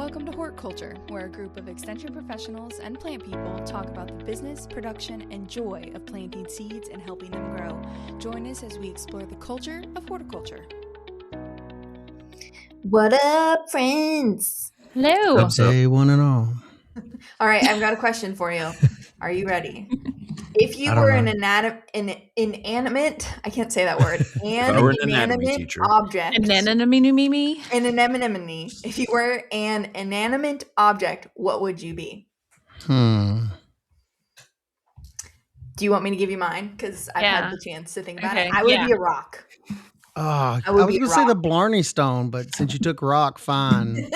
Welcome to Hort Culture, where a group of extension professionals and plant people talk about the business, production, and joy of planting seeds and helping them grow. Join us as we explore the culture of horticulture. What up, friends? Hello. Hey, one and all. All right, I've got a question for you. Are you ready? If you I don't were know. an inanimate, I can't say that word, I were an anatomy inanimate teacher. object, An anemone. an anemone, if you were an inanimate object, what would you be? Do you want me to give you mine? Because I've had the chance to think about it. I would be a rock. I was going to say the Blarney Stone, but since you took rock, fine.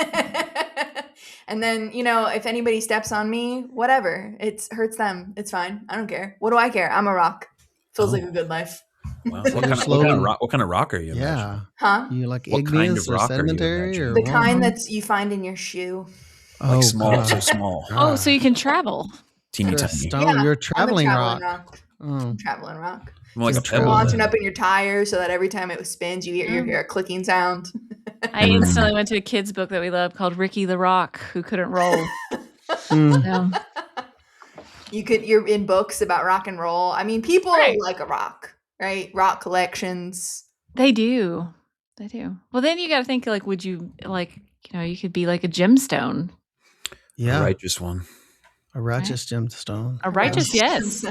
And then, if anybody steps on me, whatever. It hurts them. It's fine. I don't care. What do I care? I'm a rock. Feels like a good life. Wow. What kind of rock are you? Yeah. Huh? You like What kind igneous of or rock are you sedimentary? Or The what? kind that you find in your shoe. Like small, God. so small. Ah. So you can travel. Teeny You're a tiny. stone. Yeah, You're a traveling rock. I'm traveling rock. More like a Just pebble. Launching then. up in your tires so that every time it spins, you hear a clicking sound. I instantly went to a kid's book that we love called Ricky the Rock, who couldn't roll. So, You're in books about rock and roll. I mean, people like a rock, right? Rock collections. they do. Well, then you got to think would you you could be like a gemstone. Yeah. A righteous one. A righteous gemstone. A righteous, yes.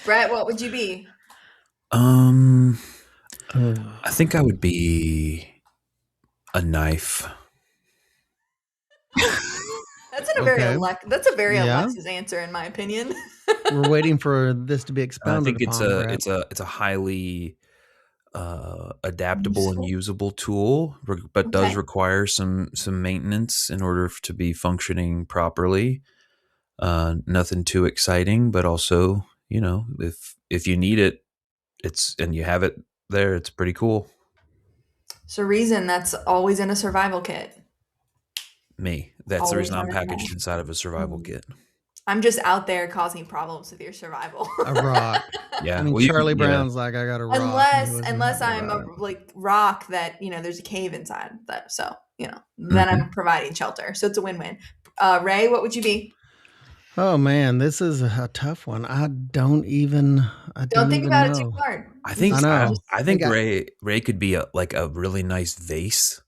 Brett, what would you be? I think I would be a knife. That's a very Alexis answer, in my opinion. We're waiting for this to be expounded I think upon. it's a highly adaptable and usable tool, but does require some maintenance in order to be functioning properly. Nothing too exciting, but also, if you need it, and you have it there, it's pretty cool. So reason that's always in a survival kit. That's the reason I'm packaged inside of a survival kit. I'm just out there causing problems with your survival. A rock. Yeah. I mean, Charlie Brown's like, I got a rock. Unless I'm a rock that, there's a cave inside that. So, then I'm providing shelter. So it's a win-win. Ray, what would you be? Oh man, this is a tough one. I don't think about it too hard. I think Ray could be a really nice vase.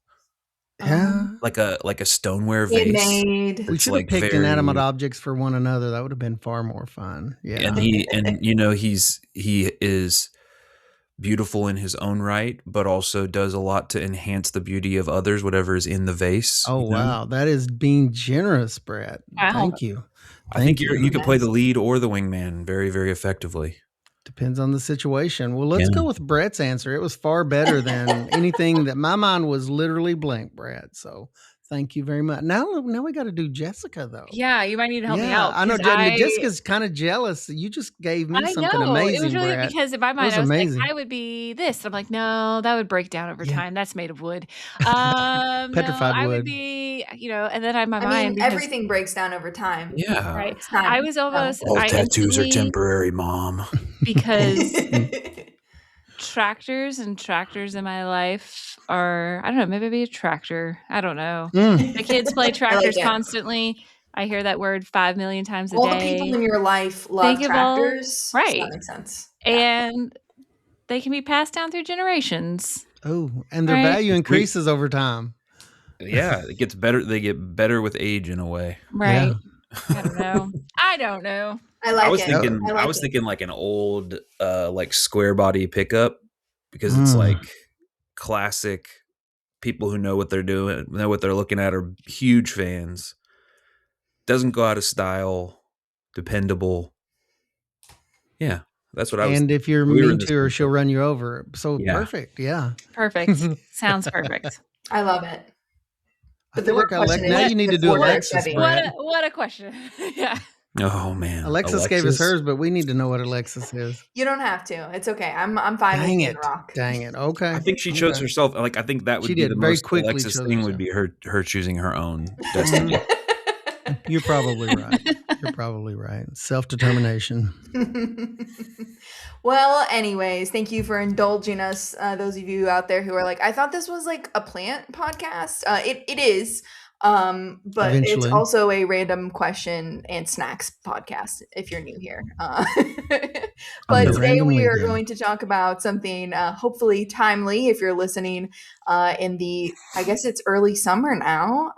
Yeah, like a stoneware vase. We should have picked inanimate objects for one another. That would have been far more fun. Yeah, and he is beautiful in his own right, but also does a lot to enhance the beauty of others, whatever is in the vase. Oh wow, that is being generous, Brett. Wow. Thank you. I think you could play the lead or the wingman very, very effectively. Depends on the situation. Well, let's go with Brett's answer. It was far better than anything that my mind was literally blank, Brett. So thank you very much. Now we got to do Jessica, though. Yeah, you might need to help me out. I know Jessica's kind of jealous. You just gave me something amazing, it was really Brett. because in my mind I was like, I would be this. I'm like, no, that would break down over time. That's made of wood. Petrified wood. I would be, and then I have my mind. Because everything breaks down over time. Yeah. Right. I was almost. All tattoos are temporary, Mom. Because tractors in my life are, I don't know, maybe be a tractor. I don't know. The kids play tractors constantly. I hear that word 5 million times a day. All the people in your life love tractors. Right. So that makes sense. And they can be passed down through generations. Oh, and their value increases over time. Yeah, it gets better. They get better with age in a way. Right. Yeah. I don't know. I was thinking like an old square body pickup, because it's like classic. People who know what they're doing, know what they're looking at, are huge fans. Doesn't go out of style, dependable. Yeah, that's what I was. And if you're mean to her, she'll run you over. So perfect. Yeah. Perfect. Sounds perfect. I love it. But now you need to do Alexis. What a question. Yeah. Oh man, Alexis gave us hers, but we need to know what Alexis is. You don't have to. It's okay. I'm fine. Dang it! Dang it! Okay. I think she chose herself. I think that would be the most Alexis thing. Would be her choosing her own destiny. You're probably right. You're probably right. Self-determination. Well, anyways, thank you for indulging us, those of you out there who are like, I thought this was like a plant podcast. It is, but Eventually. it's also a random question and snacks podcast if you're new here. But today we are going to talk about something hopefully timely if you're listening in the, I guess it's early summer now,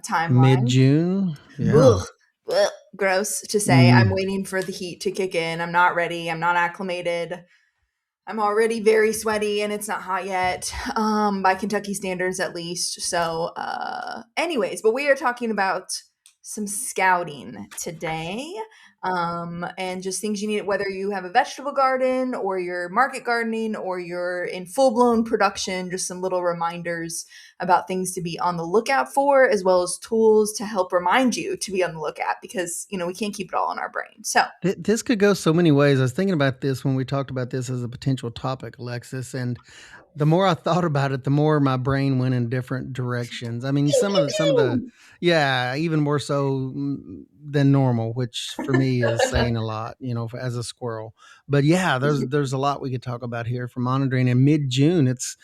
timeline. Mid-June. Yeah. Ugh, gross to say. I'm waiting for the heat to kick in. I'm not ready. I'm not acclimated. I'm already very sweaty and it's not hot yet, by Kentucky standards at least. So, anyways, but we are talking about some scouting today, and just things you need, whether you have a vegetable garden or you're market gardening or you're in full-blown production, just some little reminders about things to be on the lookout for, as well as tools to help remind you to be on the lookout, because, we can't keep it all in our brain. So this could go so many ways. I was thinking about this when we talked about this as a potential topic, Alexis, and the more I thought about it, the more my brain went in different directions. I mean, some of the, yeah, even more so than normal, which for me is saying a lot, as a squirrel. But yeah, there's a lot we could talk about here for monitoring. In mid-June, it's,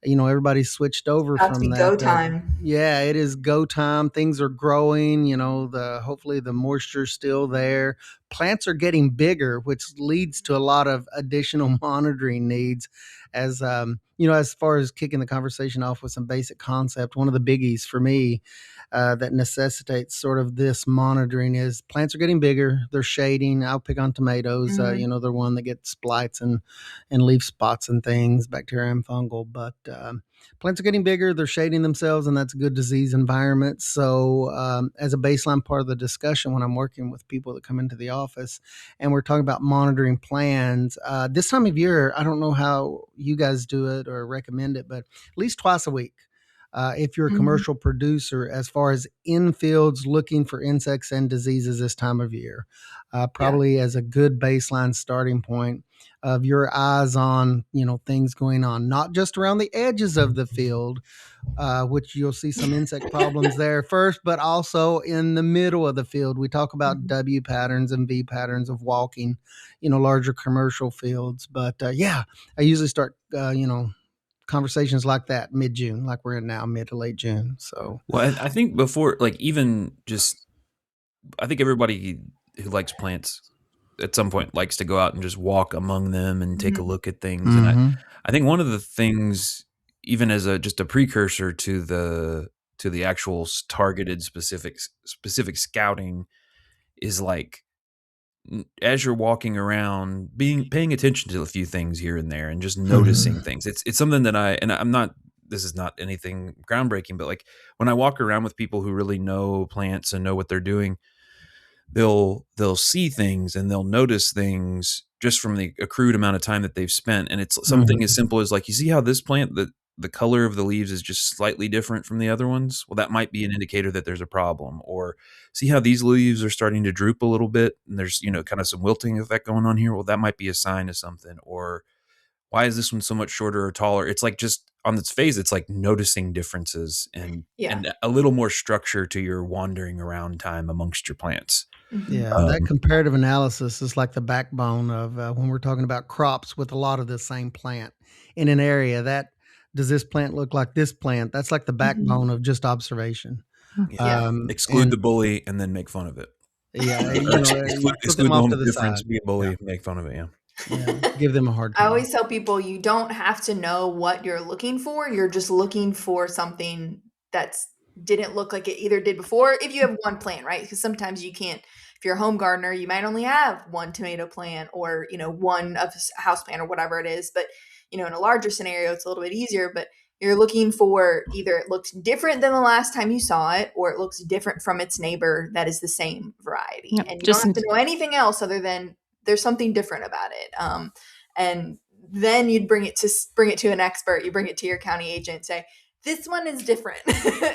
everybody's switched over about to from be that. go time. Yeah, it is go time. Things are growing. Hopefully the moisture's still there. Plants are getting bigger, which leads to a lot of additional monitoring needs. As as far as kicking the conversation off with some basic concept, one of the biggies for me that necessitates sort of this monitoring is plants are getting bigger. They're shading. I'll pick on tomatoes. They're one that gets blights and leaf spots and things, bacteria and fungal. But plants are getting bigger. They're shading themselves, and that's a good disease environment. So as a baseline part of the discussion, when I'm working with people that come into the office and we're talking about monitoring plants, this time of year, I don't know how you guys do it or recommend it, but at least twice a week. If you're a commercial producer, as far as in fields looking for insects and diseases this time of year, probably as a good baseline starting point of your eyes on, things going on, not just around the edges of the field, which you'll see some insect problems there first, but also in the middle of the field. We talk about W patterns and V patterns of walking, larger commercial fields. But I usually start, conversations like that mid-June, like we're in now, mid to late June. So, well, I think before, like, even just, I think everybody who likes plants at some point likes to go out and just walk among them and take a look at things. And I think one of the things, even as just a precursor to the actual targeted specific scouting, is like, as you're walking around, paying attention to a few things here and there and just noticing things. It's something that I'm not, this is not anything groundbreaking, but like when I walk around with people who really know plants and know what they're doing, they'll see things and they'll notice things just from the accrued amount of time that they've spent. And it's something as simple as like, you see how this plant, the color of the leaves is just slightly different from the other ones? Well, that might be an indicator that there's a problem. Or see how these leaves are starting to droop a little bit and there's, kind of some wilting effect going on here? Well, that might be a sign of something. Or why is this one so much shorter or taller? It's like, just on its face, it's like noticing differences and a little more structure to your wandering around time amongst your plants. Yeah, that comparative analysis is like the backbone of when we're talking about crops with a lot of the same plant in an area. That does this plant look like this plant? That's like the backbone of just observation. Exclude the bully and then make fun of it. Yeah, exclude the one with difference, be a bully, make fun of it. Give them a hard time. I always tell people you don't have to know what you're looking for. You're just looking for something that's didn't look like it either did before. If you have one plant, right? Because sometimes you can't. If you're a home gardener, you might only have one tomato plant or one of a house plant or whatever it is. But in a larger scenario, it's a little bit easier. But you're looking for either it looks different than the last time you saw it, or it looks different from its neighbor that is the same variety. Yep, and you don't have to know anything else other than there's something different about it. And then you'd bring it to an expert. You bring it to your county agent, say, this one is different.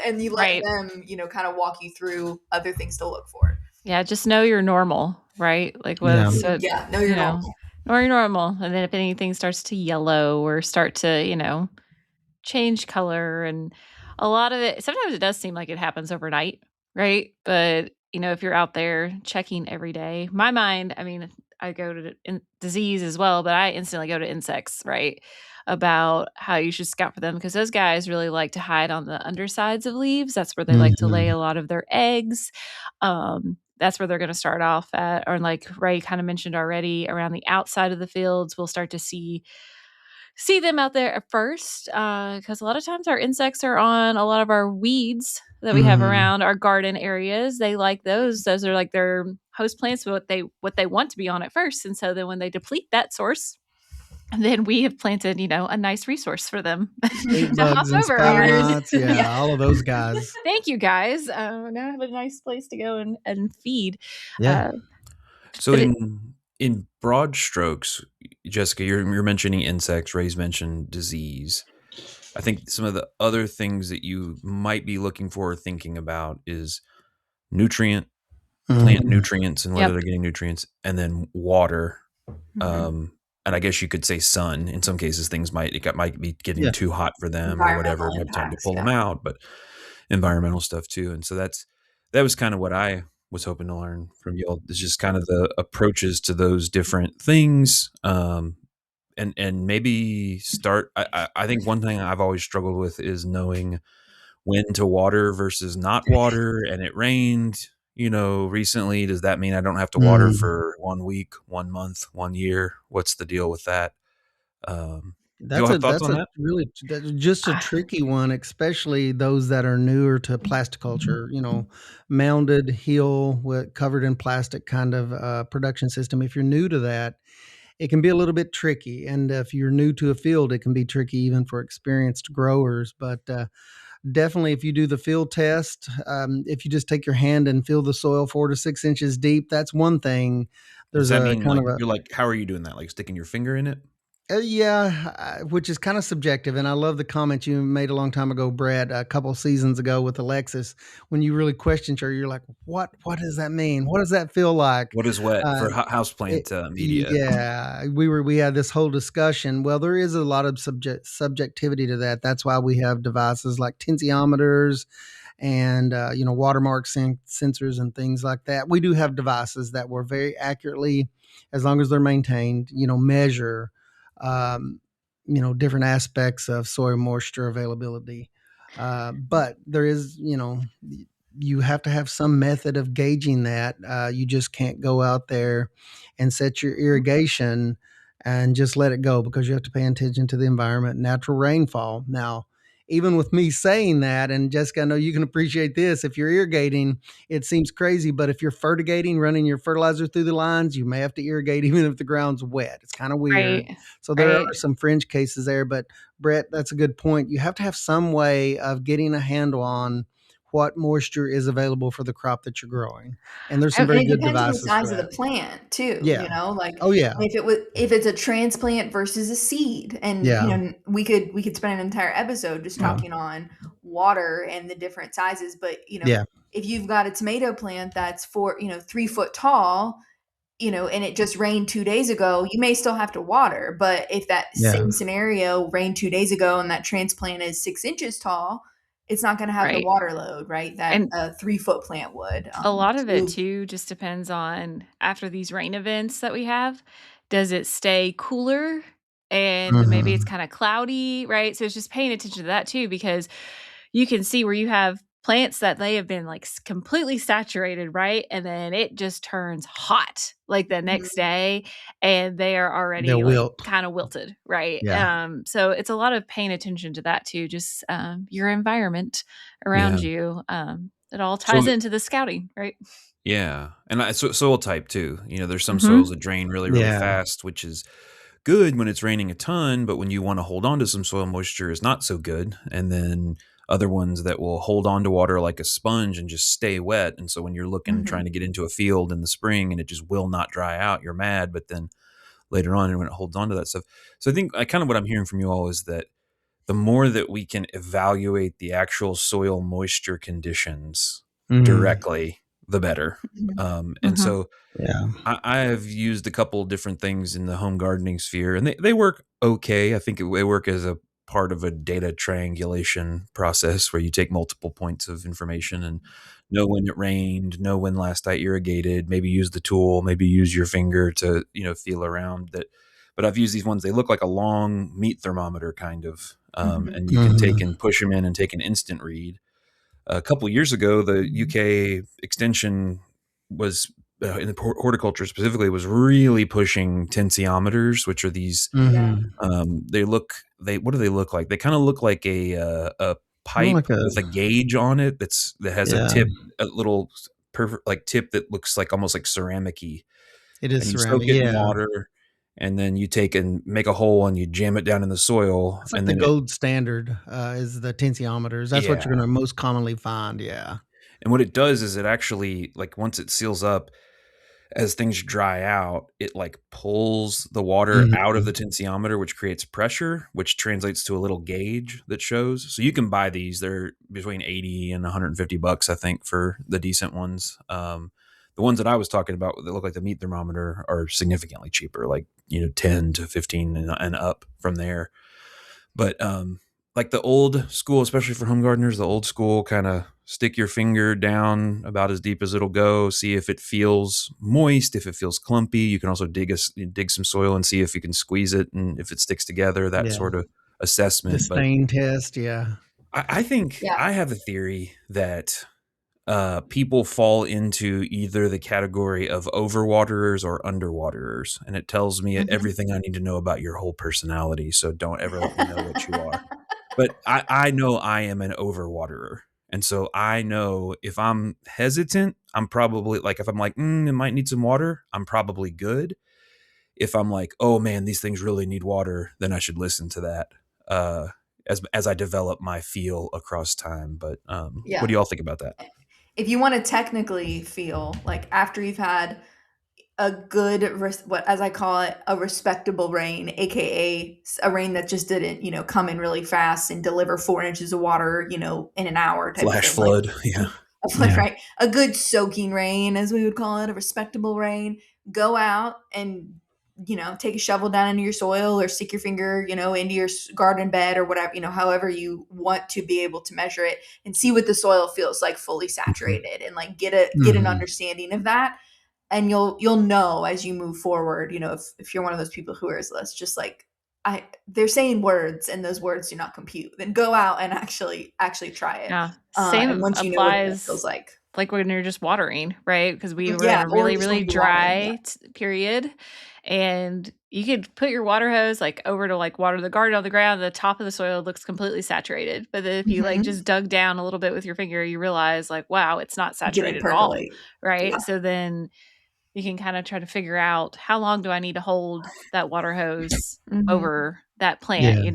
And you let them, kind of walk you through other things to look for. Yeah. Just know you're normal, right? Like what? Know you're normal. Know you're normal. And then if anything starts to yellow or start to, change color, and a lot of it, sometimes it does seem like it happens overnight, right? But if you're out there checking every day, my mind, I mean, I go to disease as well, but I instantly go to insects, right? About how you should scout for them because those guys really like to hide on the undersides of leaves. That's where they like to lay a lot of their eggs. That's where they're going to start off at. Or like Ray kind of mentioned already, around the outside of the fields, we'll start to see them out there at first because a lot of times our insects are on a lot of our weeds that we have around our garden areas. They like those are like their host plants, what they want to be on at first. And so then when they deplete that source, then we have planted a nice resource for them Sweet to hop bugs and over on. spots, all of those guys. Thank you guys. Now I have a nice place to go and feed. So in broad strokes, Jessica, you're mentioning insects. Ray's mentioned disease. I think some of the other things that you might be looking for or thinking about is plant nutrients and whether they're getting nutrients, and then water. And I guess you could say sun. In some cases, things might be getting too hot for them or whatever. It might be time to pull them out, but environmental stuff too. And so that was kind of what I was hoping to learn from y'all. It's just kind of the approaches to those different things. And maybe start. I think one thing I've always struggled with is knowing when to water versus not water. And it rained, recently. Does that mean I don't have to water for 1 week, 1 month, 1 year? What's the deal with that? That's really just a tricky one, especially those that are newer to plasticulture, mounded hill covered in plastic kind of production system. If you're new to that, it can be a little bit tricky. And if you're new to a field, it can be tricky even for experienced growers. But definitely, if you do the field test, if you just take your hand and feel the soil 4 to 6 inches deep, that's one thing. Does that mean you're like, how are you doing that? Like sticking your finger in it? Which is kind of subjective. And I love the comment you made a long time ago, Brett, a couple of seasons ago with Alexis, when you really questioned her. You're like, what does that mean? What does that feel like? What is wet for houseplant media? Yeah, we had this whole discussion. Well, there is a lot of subjectivity to that. That's why we have devices like tensiometers and watermark sensors and things like that. We do have devices that will very accurately, as long as they're maintained, measure different aspects of soil moisture availability. But there is, you have to have some method of gauging that. You just can't go out there and set your irrigation and just let it go, because you have to pay attention to the environment, natural rainfall. Now, even with me saying that, and Jessica, I know you can appreciate this, if you're irrigating, it seems crazy, but if you're fertigating, running your fertilizer through the lines, you may have to irrigate even if the ground's wet. It's kind of weird. Right. So there are some fringe cases there, but Brett, that's a good point. You have to have some way of getting a handle on what moisture is available for the crop that you're growing. And there's some very good devices. It depends on the size of the plant too. If it's a transplant versus a seed, and we could spend an entire episode just talking on water and the different sizes. But if you've got a tomato plant that's 3 foot tall, and it just rained 2 days ago, you may still have to water. But if that same scenario rained 2 days ago and that transplant is 6 inches tall, it's not going to have the water load, right, that a 3 foot plant would. A lot of it too just depends on, after these rain events that we have, does it stay cooler? And maybe it's kind of cloudy, right? So it's just paying attention to that too, because you can see where you have plants that they have been like completely saturated, right? And then it just turns hot like the next day, and they are already kind of wilted, right? Yeah. So it's a lot of paying attention to that too, just your environment around you. It all ties into the scouting, right? Yeah. And soil type too. There's some soils that drain really, really fast, which is good when it's raining a ton, but when you want to hold on to some soil moisture is not so good. And then other ones that will hold on to water like a sponge and just stay wet. And so when you're looking, trying to get into a field in the spring and it just will not dry out, you're mad. But then later on, when it holds on to that stuff. So I think kind of what I'm hearing from you all is that the more that we can evaluate the actual soil moisture conditions directly, the better. And so I have used a couple of different things in the home gardening sphere, and they work okay. I think they work as a part of a data triangulation process where you take multiple points of information and know when it rained, know when last I irrigated, maybe use the tool, maybe use your finger to, feel around that. But I've used these ones. They look like a long meat thermometer kind of, and you can take and push them in and take an instant read. A couple years ago, the UK extension was in the horticulture specifically was really pushing tensiometers, which are these. What do they look like? They kind of look like a pipe Like a with a gauge on it that has a tip, a little perfect like tip that looks like almost like ceramic-y, It is and you soak ceramic. it in water, and then you take and make a hole and you jam it down in the soil, It's like and the then gold standard is the tensiometers. That's what you're going to most commonly find. Yeah. And what it does is it actually, like, once it seals up, as things dry out, it like pulls the water out of the tensiometer, which creates pressure, which translates to a little gauge that shows. So you can buy these. They're between 80 and $150, I think, for the decent ones. The ones that I was talking about that look like the meat thermometer are significantly cheaper, like 10 to 15 and up from there. But like the old school, especially for home gardeners, the old school kind of stick your finger down about as deep as it'll go, see if it feels moist, if it feels clumpy. You can also dig some soil and see if you can squeeze it and if it sticks together, that sort of assessment. The stain test, yeah. I think I have a theory that people fall into either the category of overwaterers or underwaterers, and it tells me everything I need to know about your whole personality. So don't ever let me know what you are. But I know I am an overwaterer. And so I know if I'm hesitant, I'm probably like, if I'm like, it might need some water, I'm probably good. If I'm like, oh man, these things really need water, then I should listen to that as I develop my feel across time. But what do y'all think about that? If you want to technically feel like after you've had a good, what as I call it, a respectable rain, aka a rain that just didn't, come in really fast and deliver 4 inches of water, in an hour type Flash of thing. flood, a flood, right? A good soaking rain, as we would call it, a respectable rain. Go out and take a shovel down into your soil or stick your finger, into your garden bed or whatever, however you want to be able to measure it and see what the soil feels like fully saturated and like get an understanding of that. And you'll know as you move forward, if you're one of those people who is less just like they're saying words and those words do not compute, then go out and actually try it. Yeah. And Same once you know what it applies feels like when you're just watering, right? Because we were in a really, really dry period. And you could put your water hose like over to like water the garden on the ground. The top of the soil looks completely saturated. But then if you like just dug down a little bit with your finger, you realize like, wow, it's not saturated at all. Right. Yeah. So then you can kind of try to figure out how long do I need to hold that water hose over that plant,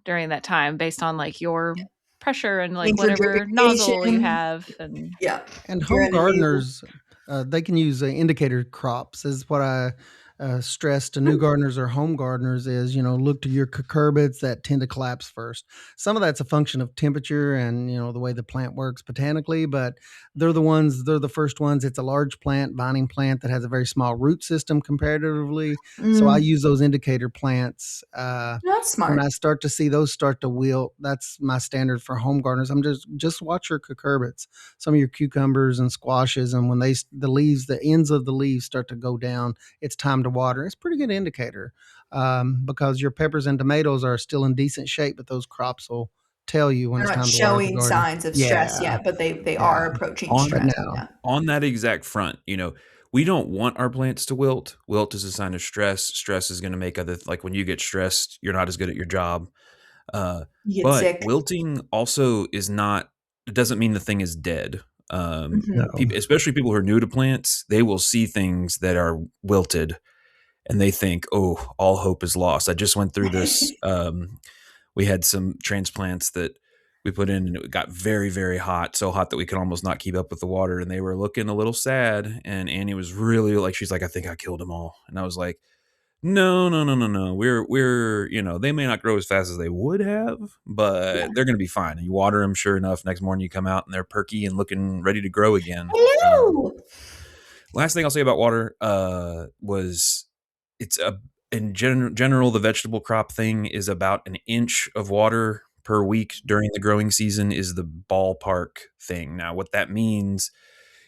during that time based on like your pressure and like whatever nozzle you have. And home gardeners, they can use indicator crops is what I stress to new gardeners or home gardeners is, look to your cucurbits that tend to collapse first. Some of that's a function of temperature and, the way the plant works botanically, but they're the first ones. It's a large plant, vining plant that has a very small root system comparatively. So I use those indicator plants. That's smart. When I start to see those start to wilt, that's my standard for home gardeners. I'm just watch your cucurbits, some of your cucumbers and squashes. And when the ends of the leaves start to go down, it's time to water. It's a pretty good indicator because your peppers and tomatoes are still in decent shape, but those crops will tell you when it's time to water the garden. Showing signs of stress yet, but they are approaching stress now. On that exact front, we don't want our plants to wilt. Wilt is a sign of stress. Stress is going to make like when you get stressed, you're not as good at your job. You get sick. Wilting also it doesn't mean the thing is dead. Especially people who are new to plants, they will see things that are wilted and they think, oh, all hope is lost. I just went through this. We had some transplants that we put in and it got very, very hot, so hot that we could almost not keep up with the water. And they were looking a little sad. And Annie was really like, she's like, I think I killed them all. And I was like, no. We're they may not grow as fast as they would have, but they're going to be fine. And you water them, sure enough, next morning you come out and they're perky and looking ready to grow again. Hello. Last thing I'll say about water was in general, the vegetable crop thing is about an inch of water per week during the growing season is the ballpark thing. Now, what that means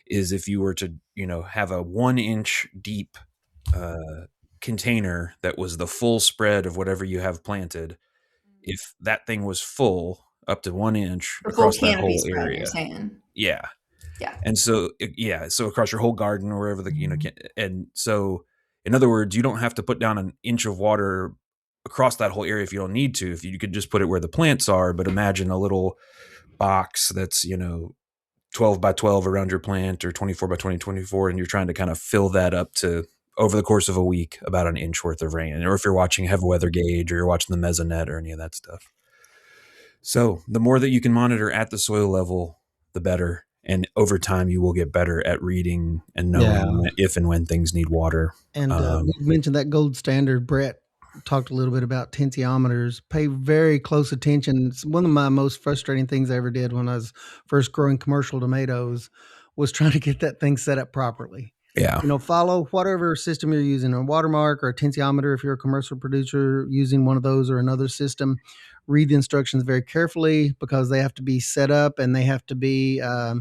is if you were to, have a 1-inch deep container that was the full spread of whatever you have planted, if that thing was full up to 1 inch The full across that canopy whole spread, you're area. saying. Yeah. Yeah. And so, so across your whole garden or wherever and so in other words, you don't have to put down an inch of water across that whole area if you don't need to. If you could just put it where the plants are, but imagine a little box that's, 12 by 12 around your plant or 24 by 24, and you're trying to kind of fill that up to, over the course of a week, about an inch worth of rain. Or if you're watching Have Weather Gauge or you're watching the Mesonet or any of that stuff. So the more that you can monitor at the soil level, the better. And over time, you will get better at reading and knowing if and when things need water. And we mentioned that gold standard. Brett talked a little bit about tensiometers. Pay very close attention. It's one of my most frustrating things I ever did when I was first growing commercial tomatoes was trying to get that thing set up properly. Yeah. Follow whatever system you're using, a watermark or a tensiometer if you're a commercial producer using one of those or another system. Read the instructions very carefully because they have to be set up and they have to be, I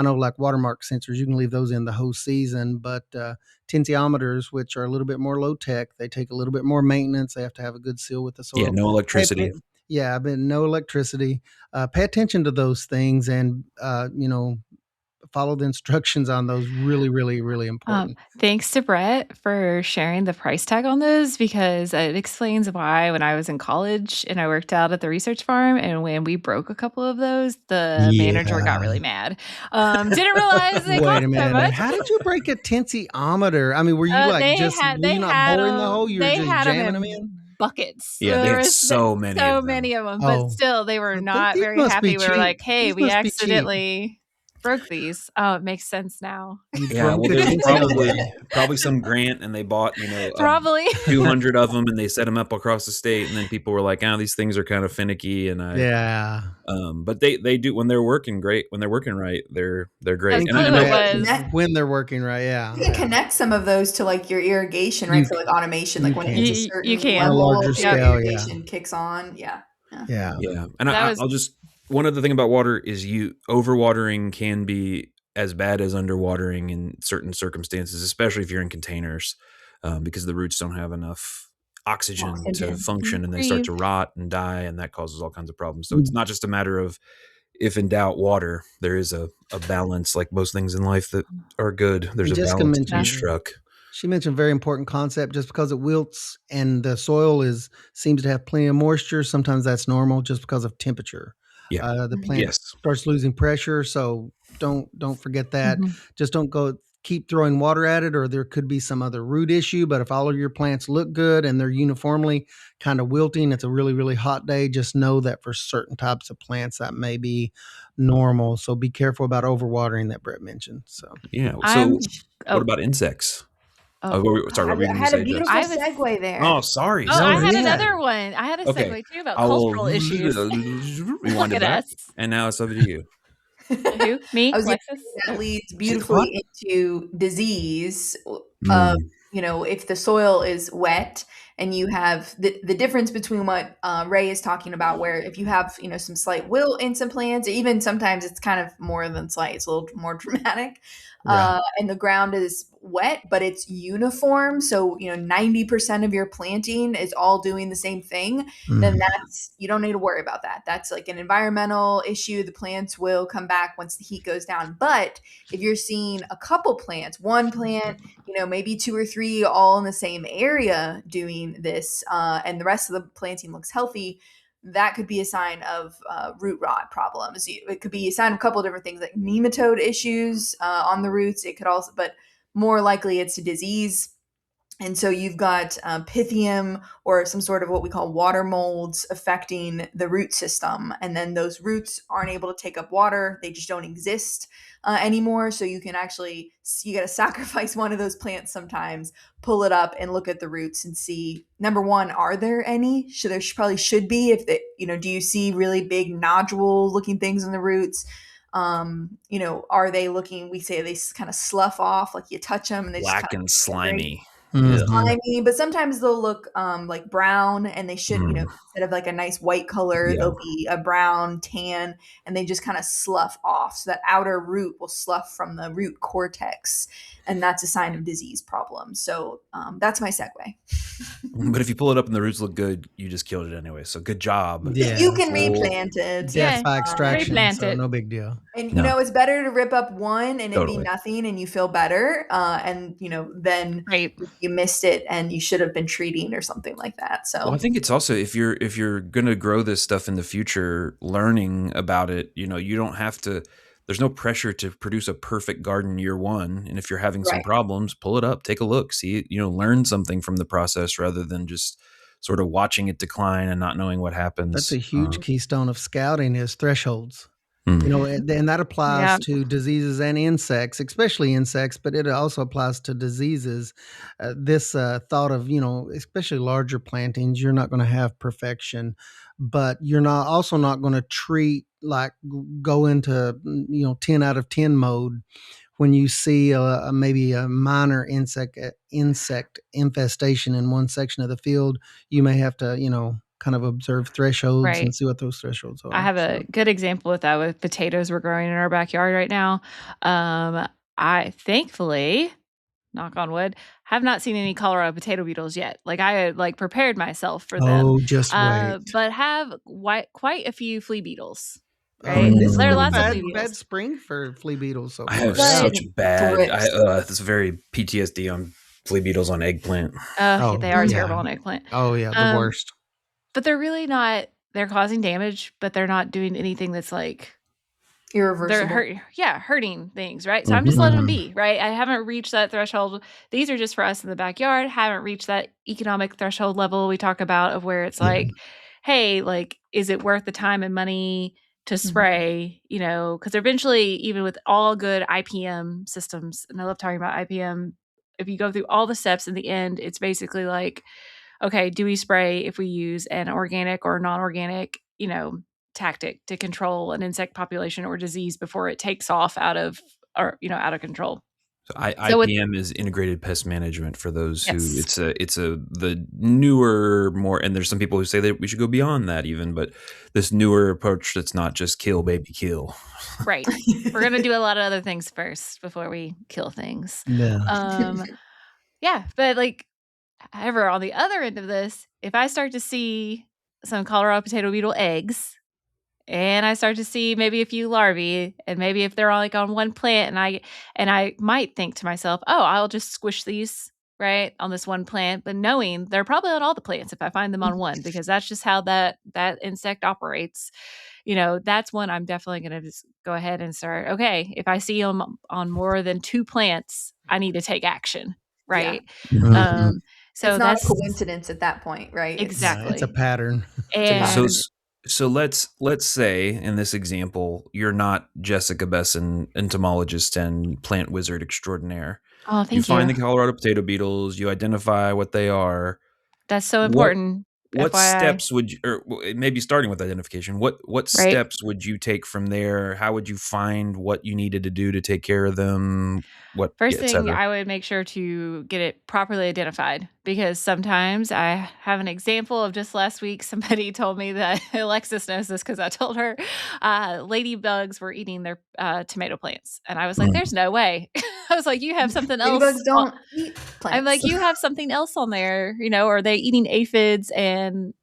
know like watermark sensors, you can leave those in the whole season, but tensiometers, which are a little bit more low tech, they take a little bit more maintenance. They have to have a good seal with the soil. Yeah, no electricity. But no electricity. Pay attention to those things and, follow the instructions on those. Really, really, really important. Thanks to Brett for sharing the price tag on those because it explains why when I was in college and I worked out at the research farm and when we broke a couple of those, the manager got really mad. Didn't realize they cost so much. How did you break a tensiometer? I mean, were you were you not boring the hole? You were just jamming them in? Buckets. Yeah, they had so many of them. But still, they were not very happy. We were like, hey, we accidentally broke these. Oh, it makes sense now. Yeah, well, there was probably some grant, and they bought, probably 200 of them, and they set them up across the state, and then people were like, "Oh, these things are kind of finicky," and but they do when they're working great. When they're working right, they're great. And I know when they're working right, you can connect some of those to like your irrigation, right? For like automation, like when it hits a certain level, larger scale, irrigation kicks on. Yeah. And I'll just. One other thing about water is overwatering can be as bad as underwatering in certain circumstances, especially if you're in containers, because the roots don't have enough oxygen to function and they start to rot and die, and that causes all kinds of problems. So it's not just a matter of, if in doubt, water. There is a balance, like most things in life that are good. There's a balance to be struck. She mentioned a very important concept. Just because it wilts and the soil seems to have plenty of moisture, sometimes that's normal just because of temperature. Yeah. The plant starts losing pressure, so don't forget that. Just don't keep throwing water at it, or there could be some other root issue. But if all of your plants look good and they're uniformly kind of wilting, it's a really, really hot day, just know that for certain types of plants that may be normal. So be careful about overwatering that Brett mentioned. So what about insects? Sorry, I had a beautiful segue there. Oh, sorry. I had another one. I had a segue too about cultural issues. Rewind it back, and now it's over to you. Who? Me? That leads beautifully into disease. If the soil is wet and you have the difference between what Ray is talking about, where if you have some slight wilt in some plants, or even sometimes it's kind of more than slight, it's a little more dramatic. And the ground is wet, but it's uniform. So, 90% of your planting is all doing the same thing. Then you don't need to worry about that. That's like an environmental issue. The plants will come back once the heat goes down. But if you're seeing a couple plants, one plant, maybe 2 or 3 all in the same area doing this, and the rest of the planting looks healthy, that could be a sign of root rot problems. It could be a sign of a couple of different things, like nematode issues on the roots. It could also, but more likely it's a disease. And so you've got Pythium or some sort of what we call water molds affecting the root system. And then those roots aren't able to take up water. They just don't exist anymore. So you got to sacrifice one of those plants sometimes, pull it up and look at the roots and see, number one, are there any? There probably should be. Do you see really big nodule looking things in the roots? Are they looking, we say they kind of slough off, like you touch them and they black and slimy. slimy, but sometimes they'll look like brown, and they should, instead of like a nice white color, they'll be a brown tan, and they just kind of slough off. So that outer root will slough from the root cortex, and that's a sign of disease problem. So that's my segue. But if you pull it up and the roots look good, you just killed it anyway. So good job. Yeah, You can replant it. death by extraction, replant so it. no big deal. And it's better to rip up one and it Totally. be nothing and you feel better. And then Right. you missed it and you should have been treating or something like that. So Well, I think it's also if you're gonna grow this stuff in the future, learning about it, you don't have to. There's no pressure to produce a perfect garden year one. And if you're having some problems, pull it up, take a look, see it, learn something from the process rather than just sort of watching it decline and not knowing what happens. That's a huge keystone of scouting is thresholds. And that applies to diseases and insects, especially insects, but it also applies to diseases. This thought of, especially larger plantings, you're not going to have perfection, but you're also not going to treat like go into, 10 out of 10 mode when you see maybe a minor insect infestation in one section of the field. You may have to, kind of observe thresholds and see what those thresholds are. I have a good example with that with potatoes we're growing in our backyard right now. I thankfully, knock on wood, have not seen any Colorado potato beetles yet. Like I had prepared myself for them. Oh, just wait. But have quite a few flea beetles. Right? Right? It's There are been lots of bad, flea beetles. bad spring for flea beetles so far. I have such bad. It's very PTSD on flea beetles on eggplant. They are terrible on eggplant. Oh yeah, the worst. But they're really not. They're causing damage, but they're not doing anything that's like irreversible. They're hurting things, right? So I'm just letting them be, right? I haven't reached that threshold. These are just for us in the backyard. Haven't reached that economic threshold level we talk about of where it's like, hey, is it worth the time and money to spray? Because eventually, even with all good IPM systems, and I love talking about IPM, if you go through all the steps in the end, it's basically like, okay, do we spray if we use an organic or non-organic, tactic to control an insect population or disease before it takes off out of control? So IPM is integrated pest management for those who it's the newer more, and there's some people who say that we should go beyond that even, but this newer approach that's not just kill baby kill. Right. We're going to do a lot of other things first before we kill things. Yeah. But however, on the other end of this, if I start to see some Colorado potato beetle eggs, and I start to see maybe a few larvae, and maybe if they're all on one plant, and I might think to myself, oh, I'll just squish these right on this one plant, but knowing they're probably on all the plants if I find them on one, because that's just how that insect operates. That's one I'm definitely going to just go ahead and start. Okay, if I see them on more than 2 plants, I need to take action. Right. Yeah. So that's not a coincidence at that point, right? Exactly. It's a pattern. And so let's say in this example, you're not Jessica Besson, entomologist and plant wizard extraordinaire. Oh, thank you. You find the Colorado potato beetles, you identify what they are. That's so important. What steps would you, or maybe starting with identification, what steps would you take from there? How would you find what you needed to do to take care of them? First thing, I would make sure to get it properly identified, because sometimes I have an example of just last week. Somebody told me that Alexis knows this because I told her ladybugs were eating their tomato plants. And I was like, there's no way. I was like, you have something else. Ladybugs don't eat plants. I'm like, you have something else on there, are they eating aphids? And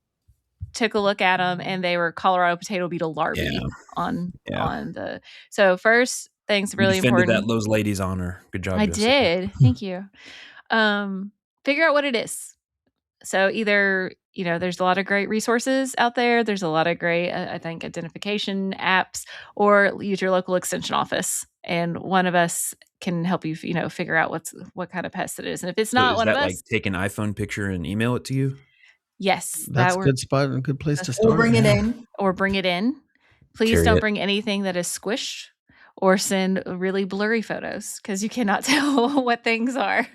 took a look at them, and they were Colorado potato beetle larvae on the. So first things really important. Those ladies' honor. Good job. I Jessica. did. Thank you. Figure out what it is. So either there's a lot of great resources out there. There's a lot of great, I think, identification apps, or use your local extension office, and one of us can help you, figure out what kind of pest it is. And if it's not one of us, take an iPhone picture and email it to you. Yes, that's a good spot and a good place to start. Or bring it in. Please don't bring anything that is squished, or send really blurry photos, because you cannot tell what things are.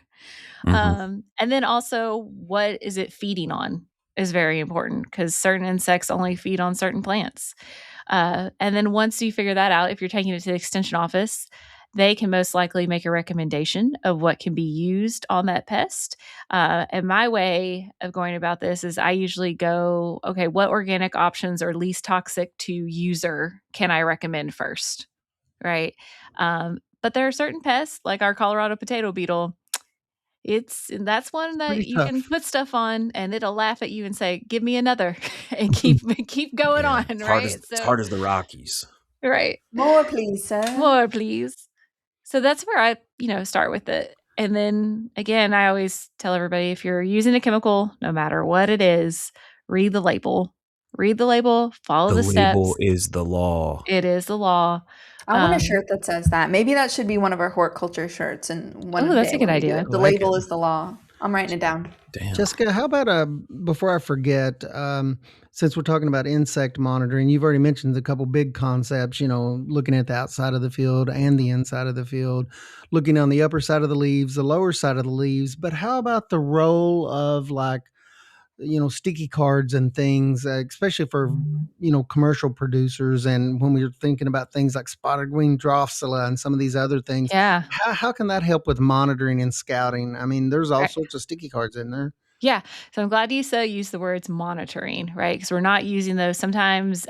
And then also, what is it feeding on is very important, because certain insects only feed on certain plants. And then once you figure that out, if you're taking it to the extension office, they can most likely make a recommendation of what can be used on that pest. And my way of going about this is I usually go, okay, what organic options are least toxic to user can I recommend first? Right. But there are certain pests like our Colorado potato beetle. That's one that Pretty you can tough. put stuff on and it'll laugh at you and say, "Give me another," and keep going Yeah, on, right? it's So hard as the Rockies. right. More, please, sir. More, please. So that's where I, start with it. And then again, I always tell everybody if you're using a chemical, no matter what it is, read the label. Read the label, follow The the label steps. is the law. It is the law. I want a shirt that says that. Maybe that should be one of our Hort Culture shirts. And one Oh, that's day a good when we do idea. it, the Like label it. is the law. I'm writing it down. Damn. Jessica, how about before I forget, since we're talking about insect monitoring, you've already mentioned a couple big concepts, looking at the outside of the field and the inside of the field, looking on the upper side of the leaves, the lower side of the leaves. But how about the role of sticky cards and things, especially for, commercial producers? And when we were thinking about things like spotted wing Drosophila and some of these other things, Yeah. how can that help with monitoring and scouting? I mean, there's all Right. sorts of sticky cards in there. Yeah. So I'm glad you use the words monitoring, right? Because we're not using those sometimes,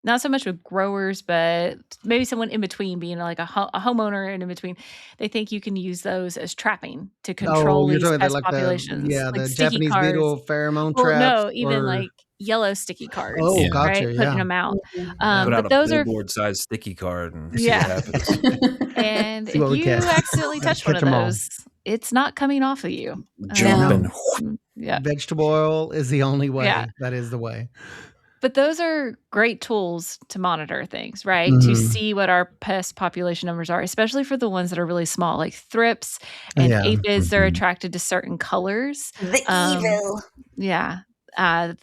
not so much with growers, but maybe someone in between being like a homeowner and in between. They think you can use those as trapping to control Oh, you're these talking about pest populations, like the sticky Japanese cards. beetle pheromone Well, traps no, even or like yellow sticky cards, oh, Yeah. right? gotcha, Putting yeah. them out. Yeah. Put out But a those are billboard-sized sticky card and see what yeah. happens. And See if what we you catch. accidentally Gotta touch one catch of 'em all. those, it's not coming off of you. Jumping. Yeah. Vegetable oil is the only Yeah. way. That is the way. But those are great tools to monitor things, right? To Mhm. see what our pest population numbers are, especially for the ones that are really small, like thrips and Yeah. aphids. They're Mhm. attracted to certain colors. The Um, evil. yeah. Uh,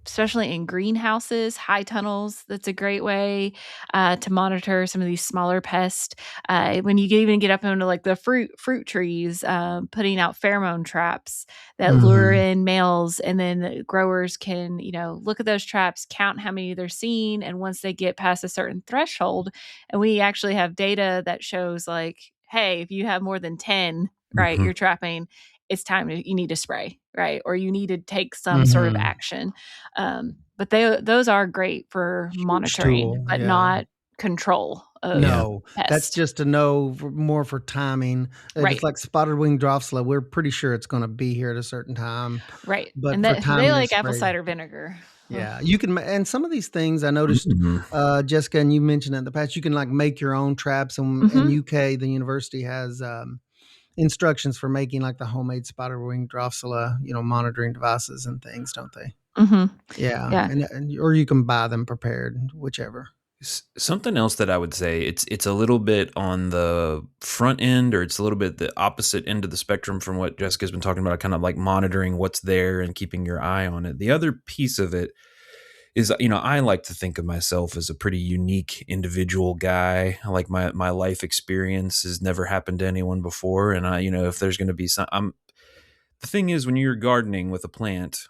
Especially in greenhouses, high tunnels. That's a great way to monitor some of these smaller pests. When you even get up into like the fruit trees, putting out pheromone traps that lure Mhm. in males, and then the growers can look at those traps, count how many they're seeing, and once they get past a certain threshold, and we actually have data that shows like, hey, if you have more than 10, right, Mhm. you're trapping. It's time you need to spray, right? Or you need to take some sort of Mhm. action. But those are great for Huge monitoring, tool, but yeah. not control of Yeah. No, that's pest. just to know more for timing. If it's Right, like spotted wing Drosophila, we're pretty sure it's gonna be here at a certain time, right. but And for they timing a like apple spray. cider vinegar. Ugh. Yeah, you can and some of these things I noticed, Mhm. Jessica, and you mentioned in the past, you can, like, make your own traps, and in Mhm, UK, the university has, instructions for making, like, the homemade spotted wing Drosophila, monitoring devices and things, don't they? mhm. Yeah, Yeah. and or you can buy them prepared, whichever. Something else that I would say, it's a little bit on the front end, or it's a little bit the opposite end of the spectrum from what Jessica's been talking about, kind of like monitoring what's there and keeping your eye on it. The other piece of it is, I like to think of myself as a pretty unique individual guy. Like my life experience has never happened to anyone before, and if there's going to be the thing is, when you're gardening with a plant,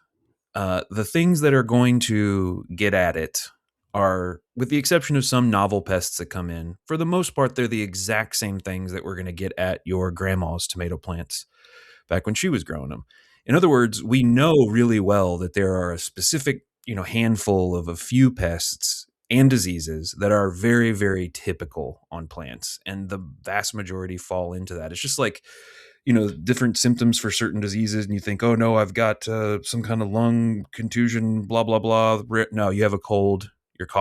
the things that are going to get at it are, with the exception of some novel pests that come in, for the most part, they're the exact same things that were going to get at your grandma's tomato plants back when she was growing them. In other words, we know really well that there are a specific, handful of a few pests and diseases that are very, very typical on plants, and the vast majority fall into that. It's just like, different symptoms for certain diseases, and you think, oh no, I've got some kind of lung contusion, blah blah blah. No, you have a cold.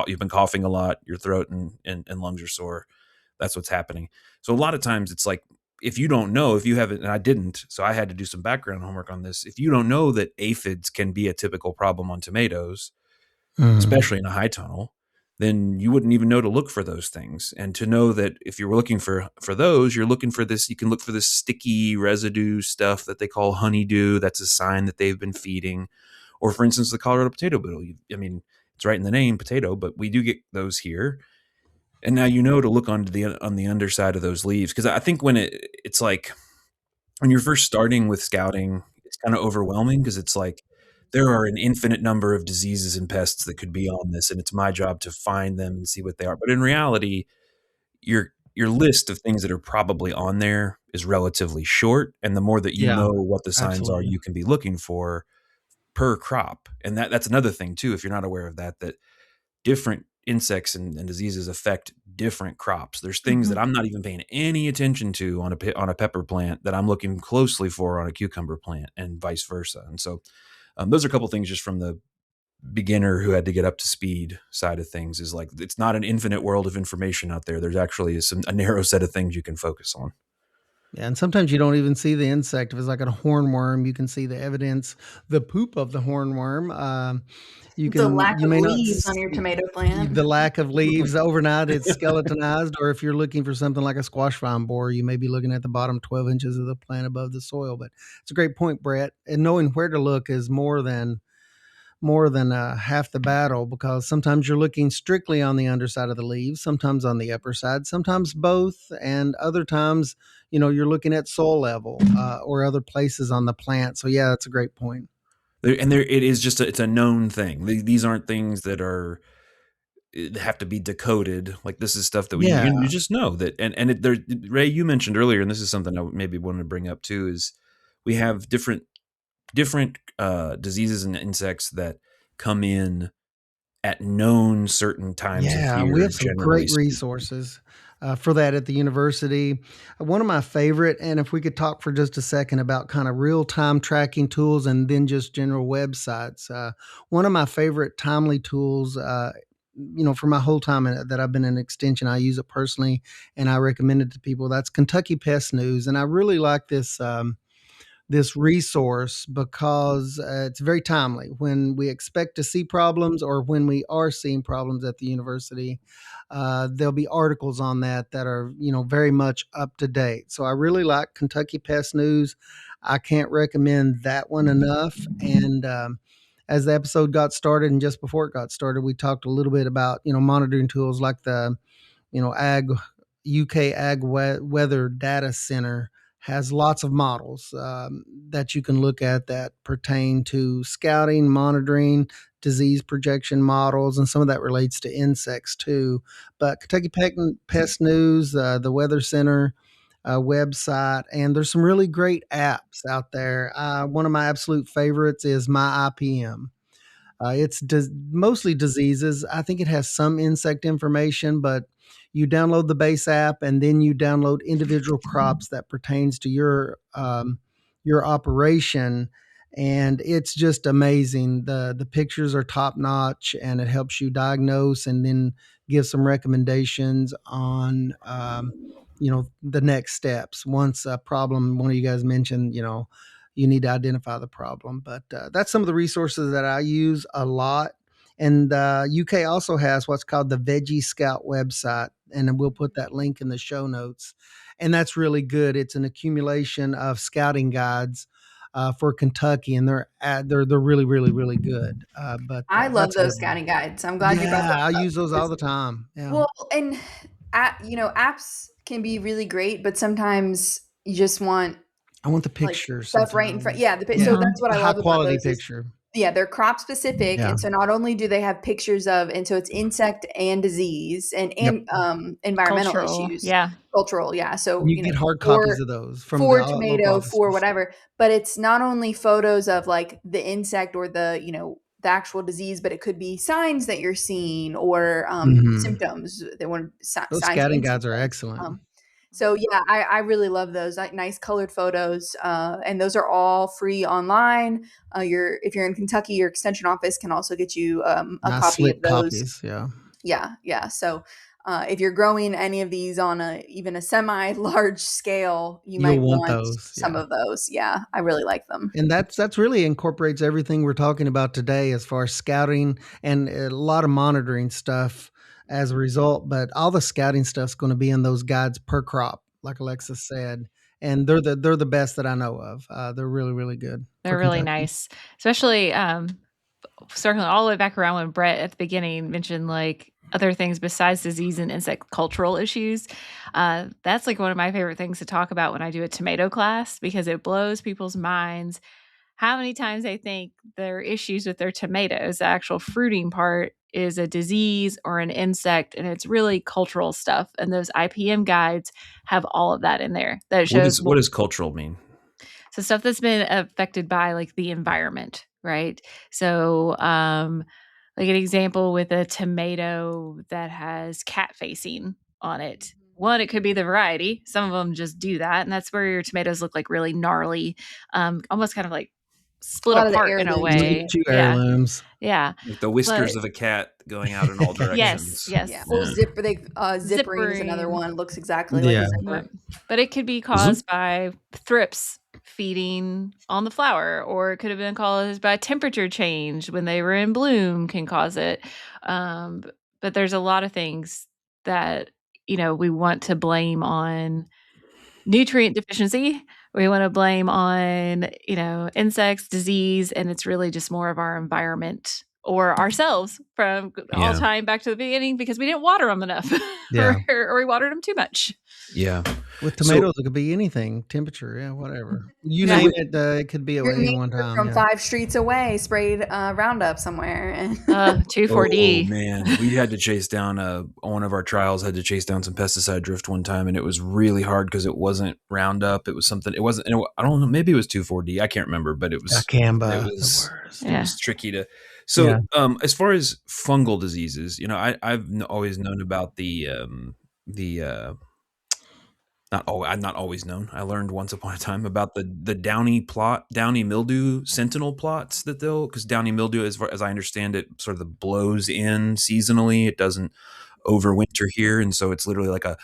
You've been coughing a lot. Your throat and lungs are sore. That's what's happening. So a lot of times it's like, if you don't know, if you haven't, and I didn't, so I had to do some background homework on this. If you don't know that aphids can be a typical problem on tomatoes, Mhm. especially in a high tunnel, then you wouldn't even know to look for those things. And to know that if you're looking for those, you're looking for this, you can look for this sticky residue stuff that they call honeydew. That's a sign that they've been feeding. Or for instance, the Colorado potato beetle. It's right in the name, potato, but we do get those here. And now to look on the underside of those leaves, because I think when it's like, when you're first starting with scouting, it's kind of overwhelming, because it's like there are an infinite number of diseases and pests that could be on this, and it's my job to find them and see what they are. But in reality, you're your list of things that are probably on there is relatively short, and the more that you Yeah, know what the signs are absolutely. you can be looking for per crop. And that's another thing too, if you're not aware of that, that different insects and diseases affect different crops. There's things that I'm not even paying any attention to on a pepper plant that I'm looking closely for on a cucumber plant, and vice versa. And so those are a couple things just from the beginner who had to get up to speed side of things. Is like, it's not an infinite world of information out there. There's actually a narrow set of things you can focus on. Yeah, and sometimes you don't even see the insect. If it's like a hornworm, you can see the evidence, the poop of the hornworm. The lack You of may not leaves on your tomato plant. the lack of leaves overnight. It's skeletonized, or if you're looking for something like a squash vine borer, you may be looking at the bottom 12 inches of the plant above the soil. But it's a great point, Brett. And knowing where to look is more than half the battle, because sometimes you're looking strictly on the underside of the leaves, sometimes on the upper side, sometimes both, and other times, you're looking at soil level or other places on the plant. So yeah, that's a great point. It is just it's a known thing. These aren't things that have to be decoded. Like, this is stuff that Yeah, you just know that. There, Ray, you mentioned earlier, and this is something I maybe wanted to bring up too, is we have different diseases and insects that come in at known certain times of yeah, and we year, have some generally great speaking. resources for that at the university. One of my favorite, and if we could talk for just a second about kind of real time tracking tools and then just general websites, one of my favorite timely tools. For my whole time that I've been in extension, I use it personally and I recommend it to people. That's Kentucky Pest News. And I really like this resource because it's very timely when we expect to see problems or when we are seeing problems at the university. There'll be articles on that are very much up to date. So I really like Kentucky Pest News. I can't recommend that one enough. And as the episode got started and just before it got started, we talked a little bit about monitoring tools like the ag UK Ag Weather Data Center has lots of models that you can look at that pertain to scouting, monitoring, disease projection models, and some of that relates to insects too. But Kentucky Pest News, the Weather Center website, and there's some really great apps out there. One of my absolute favorites is My IPM. It's mostly diseases. I think it has some insect information, but you download the base app and then you download individual crops that pertains to your operation, and it's just amazing. The pictures are top notch, and it helps you diagnose and then give some recommendations on the next steps. Once a problem, one of you guys mentioned, you need to identify the problem. But that's some of the resources that I use a lot. And UK also has what's called the Veggie Scout website, and then we'll put that link in the show notes. And that's really good. It's an accumulation of scouting guides for Kentucky, and they're really really really good. But I love that's a those good one. scouting guides. I'm glad you brought Yeah, those I up use those all because, the time. Yeah, well, and apps can be really great, but sometimes you just want I want the like picture stuff right in front. sometimes. Yeah, so Yeah, that's what the I high love about quality those is, picture. yeah, they're crop specific, Yeah. and so not only do they have pictures of, and so it's insect and disease and Yep. environmental Cultural. issues, Yeah. cultural, yeah. And So you get hard for copies of those from the local tomato, for offices. whatever, but it's not only photos of like the insect or the the actual disease, but it could be signs that you're seeing or Mhm. symptoms. They want Those signs scouting and guides are symptoms. excellent. So yeah, I really love those, like nice colored photos, and those are all free online. If you're in Kentucky, your extension office can also get you a Nice copy of slick those. copies, yeah. Yeah, yeah. So if you're growing any of these on even a semi large scale, you You'll might want want those, some yeah. of those. Yeah, I really like them. And that's really incorporates everything we're talking about today as far as scouting and a lot of monitoring stuff as a result, but all the scouting stuff's gonna be in those guides per crop, like Alexis said, and they're the best that I know of. They're really, really good for They're really Kentucky. nice, especially circling all the way back around when Brett at the beginning mentioned like other things besides disease and insect cultural issues. That's like one of my favorite things to talk about when I do a tomato class because it blows people's minds how many times they think there are issues with their tomatoes, the actual fruiting part, is a disease or an insect, and it's really cultural stuff. And those IPM guides have all of that in there. That shows what does cultural mean? So stuff that's been affected by like the environment, right? So like an example with a tomato that has cat facing on it. One, it could be the variety. Some of them just do that, and that's where your tomatoes look like really gnarly, almost kind of like split lot of the apart in a heirlooms. way. Heirlooms. Yeah. Like the whiskers But- of a cat going out in all directions. Yes. Yeah. Well, zippering is another Zippering. one. Looks exactly like a zipper. Right. But it could be caused by thrips feeding on the flower, or it could have been caused by temperature change when they were in bloom can cause it. But there's a lot of things that, we want to blame on nutrient deficiency. We want to blame on, insects, disease, and it's really just more of our environment or ourselves from all time back to the beginning because we didn't water them enough or we watered them too much. Yeah. With tomatoes, it could be anything, temperature, whatever. You name it, it could be at any one time. From 5 streets away, sprayed Roundup somewhere. 2,4-D. Oh man, we had to chase down one of our trials had to chase down some pesticide drift one time, and it was really hard because it wasn't Roundup. It was something. It wasn't. I don't know. Maybe it was 2,4-D. I can't remember, but it was Dicamba. It was tricky to. So, as far as fungal diseases, I've always known about I've not always known. I learned once upon a time about the downy mildew sentinel plots because downy mildew, as I understand it, sort of blows in seasonally. It doesn't overwinter here, and so it's literally like a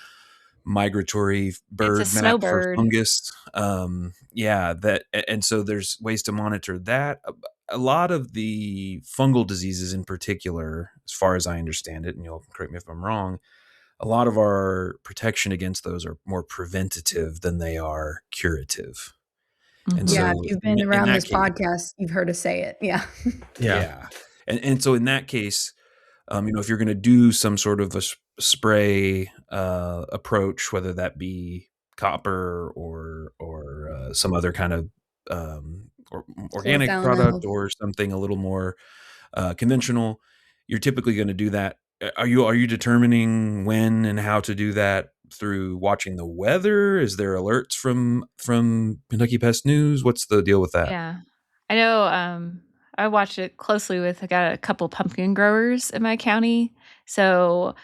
migratory bird It's a map snowbird. for fungus. And so there's ways to monitor that. A lot of the fungal diseases in particular, as far as I understand it, and you'll correct me if I'm wrong, a lot of our protection against those are more preventative than they are curative. Mm-hmm. And Yeah, so if you've been around this podcast, you've heard us say it. Yeah. Yeah. And so in that case, if you're going to do some sort of a spray approach, whether that be copper or some other kind of organic product or something a little more conventional, you're typically going to do that. Are you determining when and how to do that through watching the weather? Is there alerts from Kentucky Pest News? What's the deal with that? Yeah, I know. I watched it closely I got a couple pumpkin growers in my county. So,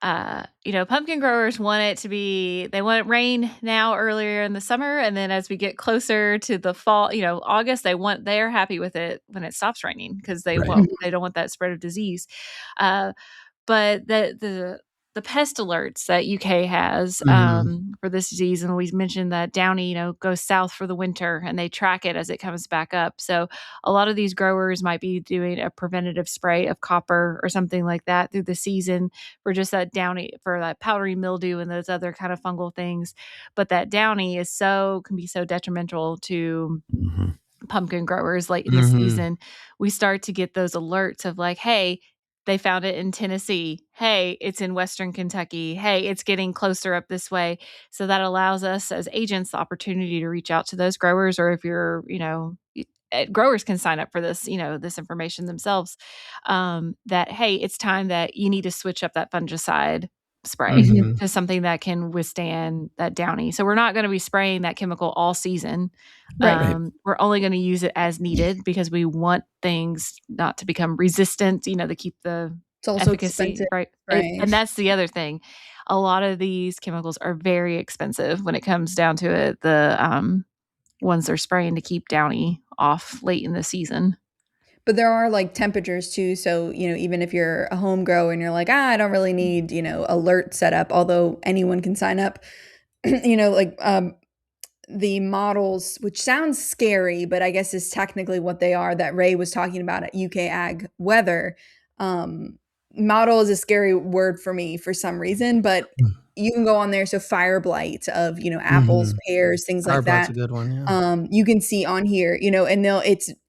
pumpkin growers want it to be, they want it rain now earlier in the summer. And then as we get closer to the fall, August, they're happy with it when it stops raining because they don't want that spread of disease. But the pest alerts that UK has for this disease, and we mentioned that downy, goes south for the winter, and they track it as it comes back up. So a lot of these growers might be doing a preventative spray of copper or something like that through the season for just that downy, for that powdery mildew and those other kind of fungal things. But that downy can be so detrimental to pumpkin growers late in the season. We start to get those alerts of like, hey, they found it in Tennessee. Hey, it's in Western Kentucky. Hey, it's getting closer up this way. So that allows us as agents the opportunity to reach out to those growers, or if you're, growers can sign up for this, this information themselves, that, hey, it's time that you need to switch up that fungicide spray to something that can withstand that downy. So we're not going to be spraying that chemical all season. Right. We're only going to use it as needed because we want things not to become resistant, to keep the it's also efficacy, expensive, right? And that's the other thing. A lot of these chemicals are very expensive when it comes down to it. The ones they're spraying to keep downy off late in the season. But there are like temperatures too. So, even if you're a home grower and you're like, I don't really need, alert setup, although anyone can sign up, the models, which sounds scary, but I guess is technically what they are, that Ray was talking about at UK Ag Weather. Model is a scary word for me for some reason, but you can go on there. So fire blight of, apples, pears, things like that. Fire blight's a good one. Yeah. You can see on here, and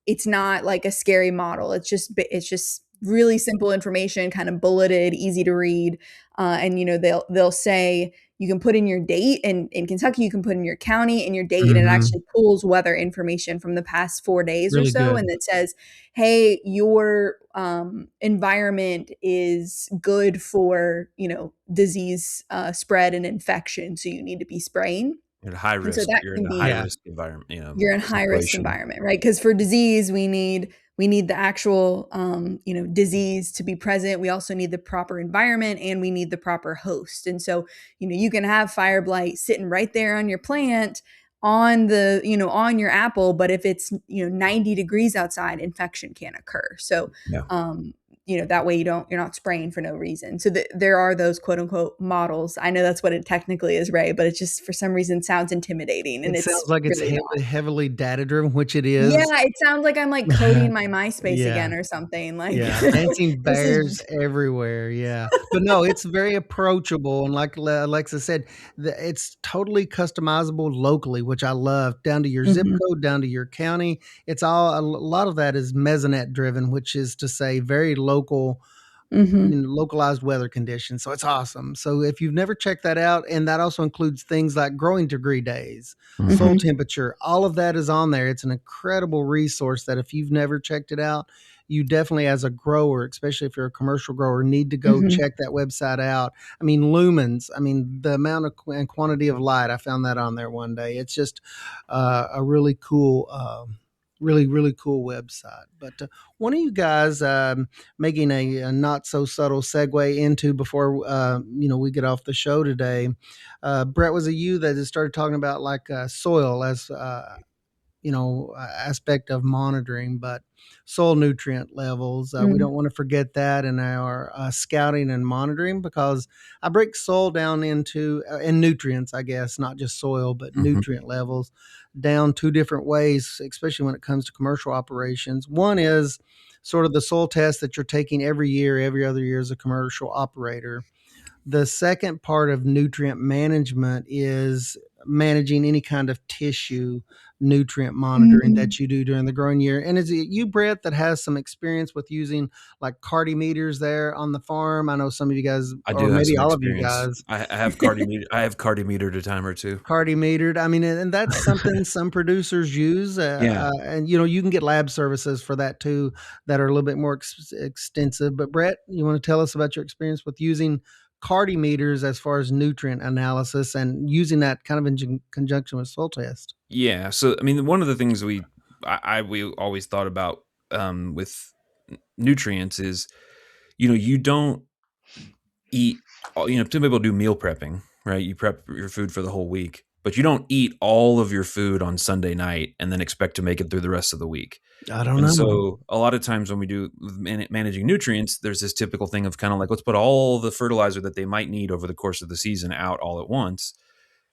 it's not like a scary model. It's just really simple information, kind of bulleted, easy to read. And they'll say you can put in your date, and in Kentucky you can put in your county and your date, and it actually pulls weather information from the past 4 days Really or so, good. and it says, hey, your environment is good for, disease spread and infection. So you need to be spraying. You're at high And so risk. that You're can in a be, high risk environment. you're in high risk situation. environment, right? Because for disease, we need the actual, disease to be present. We also need the proper environment, and we need the proper host. And so, you can have fire blight sitting right there on your plant, on the, on your apple, but if it's, 90 degrees outside, infection can occur. So, Yeah. that way you're not spraying for no reason. So there are those quote unquote models. I know that's what it technically is, Ray, but it just for some reason sounds intimidating. And It it's sounds like it's really heavily data driven, which it is. Yeah, it sounds like I'm like coding my MySpace Yeah. again or something. Like, Yeah, dancing this is bears everywhere. Yeah, but no, it's very approachable, and like Alexa said, it's totally customizable locally, which I love. Down to your zip code, down to your county. It's all a lot of that is mesonet driven, which is to say very local. Localized weather conditions. So it's awesome. So if you've never checked that out, and that also includes things like growing degree days, soil temperature, all of that is on there. It's an incredible resource that if you've never checked it out, you definitely, as a grower, especially if you're a commercial grower, need to go check that website out. I mean, lumens, the amount of and quantity of light, I found that on there one day. It's just a really cool really cool website. But one of you guys making a not so subtle segue into before we get off the show today, Brett, was it you that just started talking about like soil as aspect of monitoring, but soil nutrient levels. We don't want to forget that in our scouting and monitoring, because I break soil down into and nutrients, I guess, not just soil, but nutrient levels down two different ways, especially when it comes to commercial operations. One is sort of the soil test that you're taking every year, every other year as a commercial operator. The second part of nutrient management is managing any kind of tissue nutrient monitoring that you do during the growing year. And is it you, Brett, that has some experience with using like cardimeters there on the farm? I know some of you guys, I or do have maybe some all of you experience. guys. I have cardimeter. I have cardimetered a time or two. Cardimetered. And that's something some producers use. Yeah. And you can get lab services for that too, that are a little bit more extensive. But Brett, you want to tell us about your experience with using cardimeters as far as nutrient analysis and using that kind of in conjunction with soil test? Yeah. So, one of the things we always thought about with nutrients is, you don't eat, some people do meal prepping, right? You prep your food for the whole week, but you don't eat all of your food on Sunday night and then expect to make it through the rest of the week. I don't And know. so a lot of times when we do managing nutrients, there's this typical thing of kind of like, let's put all the fertilizer that they might need over the course of the season out all at once,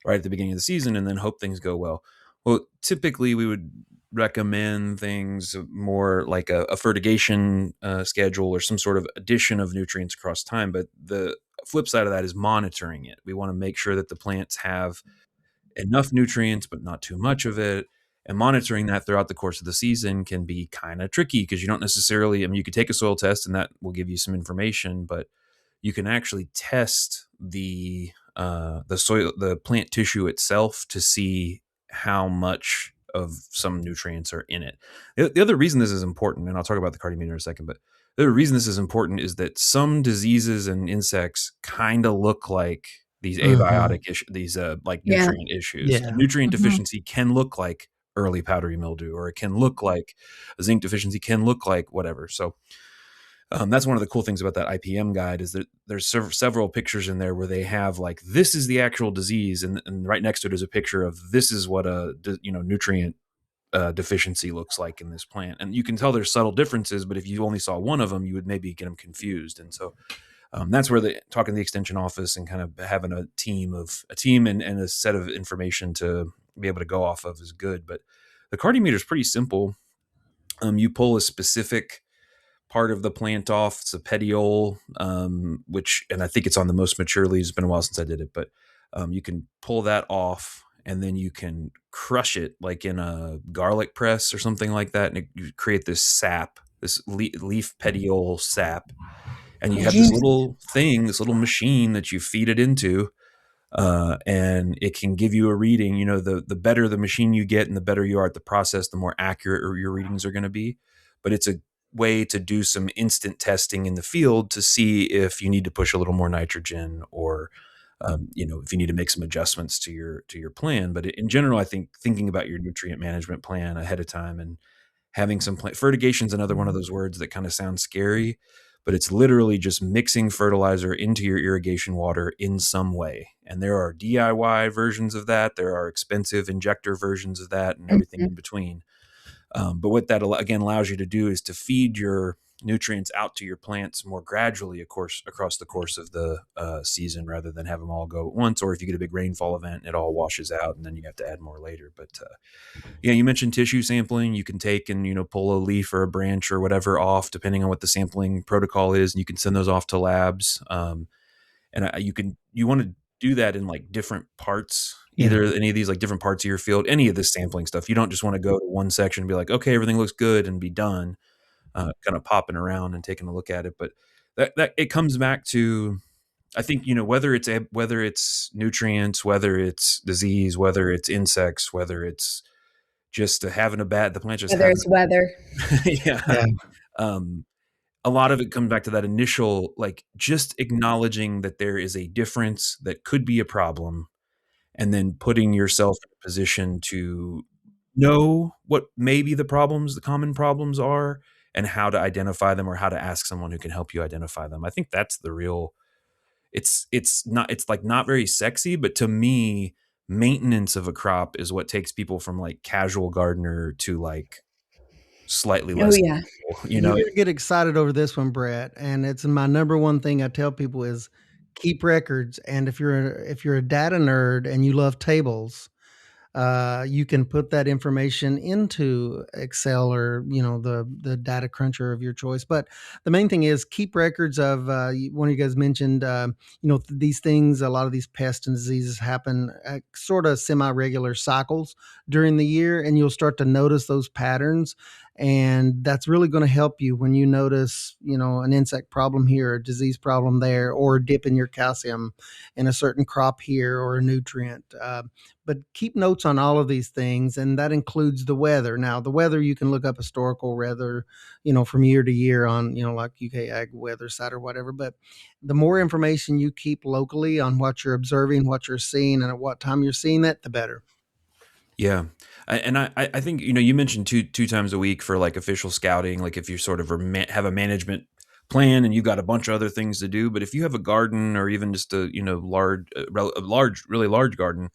right at the beginning of the season, and then hope things go well. Well, typically we would recommend things more like a fertigation schedule or some sort of addition of nutrients across time. But the flip side of that is monitoring it. We want to make sure that the plants have enough nutrients, but not too much of it. And monitoring that throughout the course of the season can be kind of tricky, because you don't necessarily, you could take a soil test and that will give you some information, but you can actually test the soil, the plant tissue itself, to see how much of some nutrients are in it. The other reason this is important, and I'll talk about the cardimeter in a second, but the reason this is important is that some diseases and insects kind of look like these abiotic issues, these nutrient issues. Yeah. A nutrient deficiency can look like early powdery mildew, or it can look like a zinc deficiency, can look like whatever. So that's one of the cool things about that IPM guide, is that there's several pictures in there where they have like, this is the actual disease, and right next to it is a picture of this is what a nutrient deficiency looks like in this plant. And you can tell there's subtle differences, but if you only saw one of them, you would maybe get them confused. And so that's where talking to the extension office and kind of having a team and a set of information to be able to go off of is good. But the cardimeter is pretty simple. You pull a specific part of the plant off. It's a petiole, and I think it's on the most mature leaves. It's been a while since I did it, but you can pull that off, and then you can crush it like in a garlic press or something like that, and you create this sap, this leaf petiole sap. And you have this little machine that you feed it into, and it can give you a reading. The better the machine you get and the better you are at the process, the more accurate your readings are going to be. But it's a way to do some instant testing in the field to see if you need to push a little more nitrogen, or if you need to make some adjustments to your plan. But in general, I think thinking about your nutrient management plan ahead of time, and having some fertigation is another one of those words that kind of sounds scary, but it's literally just mixing fertilizer into your irrigation water in some way. And there are DIY versions of that. There are expensive injector versions of that, and everything in between. But what that again allows you to do is to feed your nutrients out to your plants more gradually, of course, across the course of the season, rather than have them all go at once. Or if you get a big rainfall event, it all washes out, and then you have to add more later. But yeah, you mentioned tissue sampling. You can take and pull a leaf or a branch or whatever off, depending on what the sampling protocol is, and you can send those off to labs. And you want to do that in like different parts, either any of these like different parts of your field, any of this sampling stuff. You don't just want to go to one section and be like, okay, everything looks good, and be done, kind of popping around and taking a look at it. But that it comes back to, I think, whether it's nutrients, whether it's disease, whether it's insects, whether it's just having the plant just Whether having, it's weather. yeah. A lot of it comes back to that initial, like, just acknowledging that there is a difference that could be a problem, and then putting yourself in a position to know what maybe the common problems are, and how to identify them, or how to ask someone who can help you identify them. I think that's the real, it's like not very sexy, but to me, maintenance of a crop is what takes people from like casual gardener to like slightly Oh less, yeah. you You're know. gonna get excited over this one, Brett, and it's my number one thing I tell people is keep records. And if you're a data nerd and you love tables, you can put that information into Excel, or the data cruncher of your choice. But the main thing is keep records of. One of you guys mentioned, these things. A lot of these pests and diseases happen at sort of semi-regular cycles during the year, and you'll start to notice those patterns. And that's really going to help you when you notice, an insect problem here, a disease problem there, or a dip in your calcium in a certain crop here, or a nutrient. But keep notes on all of these things, and that includes the weather. Now, the weather, you can look up historical weather, from year to year on, like UK Ag Weather Site or whatever. But the more information you keep locally on what you're observing, what you're seeing, and at what time you're seeing that, the better. Yeah. I think, you mentioned two times a week for like official scouting, like if you sort of have a management plan and you've got a bunch of other things to do. But if you have a garden, or even just a, really large garden,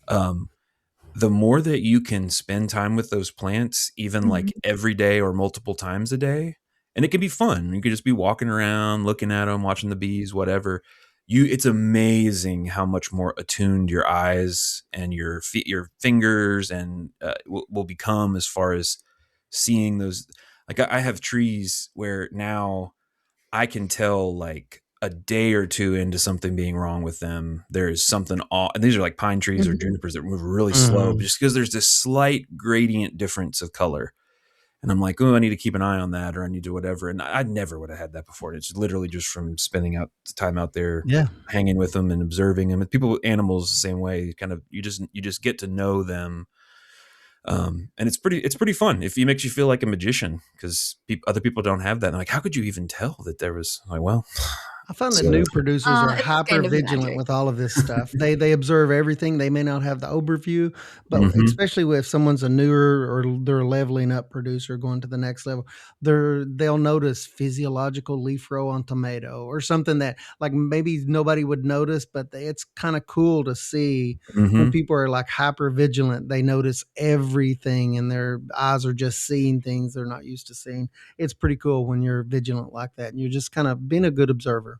the more that you can spend time with those plants, even like every day or multiple times a day, and it can be fun. You could just be walking around, looking at them, watching the bees, whatever. It's amazing how much more attuned your eyes and your fingers and will become, as far as seeing those. Like I have trees where now I can tell, like a day or two into something being wrong with them, there is something off. And these are like pine trees or junipers that move really slow, just because there's this slight gradient difference of color. And I'm like, oh, I need to keep an eye on that, or I need to whatever. And I never would have had that before. It's literally just from spending out time out there, Yeah. hanging with them and observing them. And people, animals, the same way. Kind of, you just get to know them. And it's pretty fun. If it makes you feel like a magician, because other people don't have that. And like, how could you even tell that there was, like, well, I find that new producers are It's hyper kind of vigilant magic. with all of this stuff. They observe everything. They may not have the overview, but especially if someone's a newer, or they're a leveling up producer going to the next level, they'll notice physiological leaf row on tomato, or something that like maybe nobody would notice, but it's kind of cool to see when people are like hyper vigilant. They notice everything, and their eyes are just seeing things they're not used to seeing. It's pretty cool when you're vigilant like that, and you're just kind of being a good observer.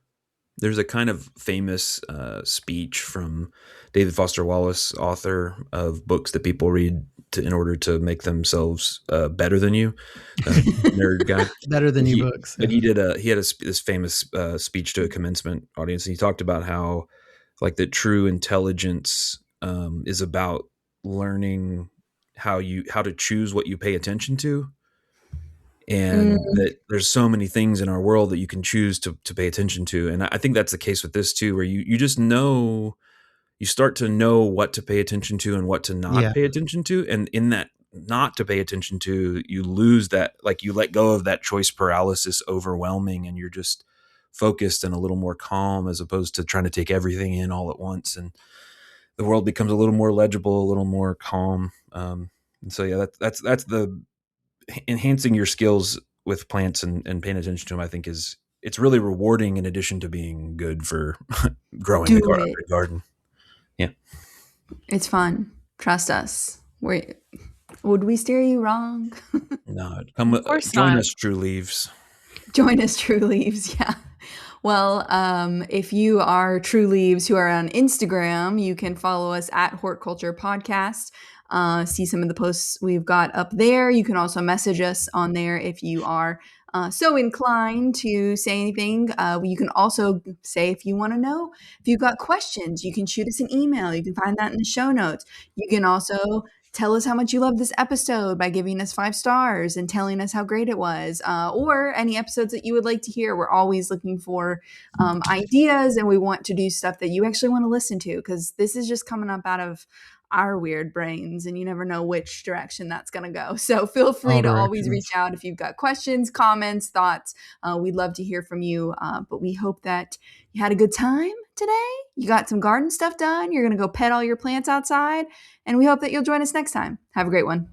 There's a kind of famous speech from David Foster Wallace, author of books that people read in order to make themselves better than you, nerd guy. Better than you books. But he had this famous speech to a commencement audience, and he talked about how, like, that true intelligence is about learning how to choose what you pay attention to. And that there's so many things in our world that you can choose to pay attention to. And I think that's the case with this too, where you just know, you start to know what to pay attention to and what to not Yeah. pay attention to. And in that not to pay attention to, you lose that, like you let go of that choice paralysis overwhelming, and you're just focused and a little more calm, as opposed to trying to take everything in all at once. And the world becomes a little more legible, a little more calm. And so, yeah, that's the enhancing your skills with plants and paying attention to them. I think it's really rewarding, in addition to being good for growing Do it. a garden. Yeah. It's fun. Trust us. Would we steer you wrong? No, Of course join not. us, True Leaves. Join us, True Leaves. Yeah. Well, if you are True Leaves who are on Instagram, you can follow us at Hort Culture Podcast. See some of the posts we've got up there. You can also message us on there if you are so inclined to say anything. You can also say, if you want to know, if you've got questions, you can shoot us an email. You can find that in the show notes. You can also tell us how much you love this episode by giving us 5 stars and telling us how great it was, or any episodes that you would like to hear. We're always looking for ideas, and we want to do stuff that you actually want to listen to, because this is just coming up out of our weird brains, and you never know which direction that's going to go. So feel free All to always directions. reach out if you've got questions, comments, thoughts. We'd love to hear from you, but we hope that you had a good time today. You got some garden stuff done. You're going to go pet all your plants outside, and we hope that you'll join us next time. Have a great one.